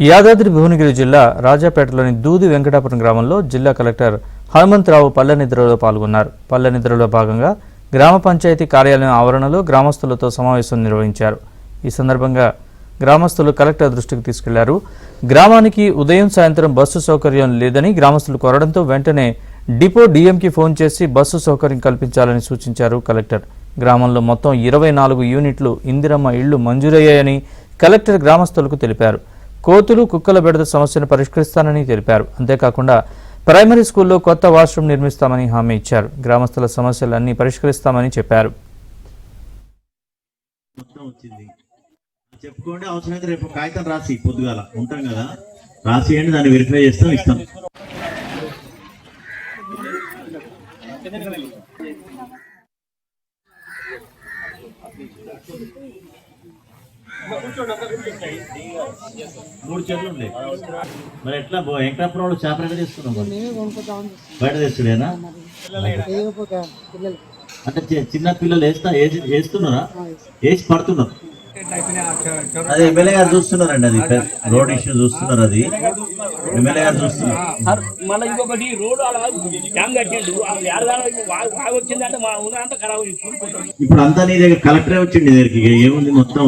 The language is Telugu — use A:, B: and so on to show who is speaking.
A: యాదాద్రి భువనగిరి జిల్లా రాజాపేటలోని దూది వెంకటాపురం గ్రామంలో జిల్లా కలెక్టర్ హనుమంతరావు పల్లె నిద్రలో పాల్గొన్నారు. పల్లె నిద్రలో భాగంగా గ్రామ పంచాయతీ కార్యాలయం ఆవరణలో గ్రామస్తులతో సమావేశం నిర్వహించారు. ఈ సందర్భంగా గ్రామస్తులు కలెక్టర్ దృష్టికి తీసుకెళ్లారు. గ్రామానికి ఉదయం సాయంత్రం బస్సు సౌకర్యం లేదని గ్రామస్తులు కోరడంతో వెంటనే డిపో డిఎంకి ఫోన్ చేసి బస్సు సౌకర్యం కల్పించాలని సూచించారు కలెక్టర్. గ్రామంలో మొత్తం 24 యూనిట్లు ఇందిరమ్మ ఇళ్లు మంజూరయ్యాయని కలెక్టర్ గ్రామస్తులకు తెలిపారు. కోతులు కుక్కల బెడద సమస్యను పరిష్కరిస్తానని తెలిపారు. అంతేకాకుండా ప్రైమరీ స్కూల్లో కొత్త వాష్రూమ్ నిర్మిస్తామని హామీ ఇచ్చారు. గ్రామస్తుల సమస్యలన్నీ పరిష్కరిస్తామని చెప్పారు.
B: చెప్పుకోండి, అవసరమైతే రేపు కాగితం రాసి పొద్దుగాల ఉంటాం కదా, రాసియండి, దాన్ని వెరిఫై చేస్తాం, ఇస్తాం. మూడు చెట్లు ఉండే మరి ఎట్లా వెంకటాపురం వాళ్ళు చేపలు ఎక్కడ తీసుకున్నాం? బయట తెచ్చుడేనా? అంటే చిన్న పిల్లలు వేస్తున్నారా? వేసి పడుతున్నారు. అదే ఎమ్మెల్యే గారు చూస్తున్నారండి, అది రోడ్ ఇష్యూ చూస్తున్నారు, అది ఎమ్మెల్యే గారు చూస్తున్నారు. ఇప్పుడు అంతా నీ దగ్గర కలెక్టరే వచ్చింది దగ్గరికి, ఏముంది మొత్తం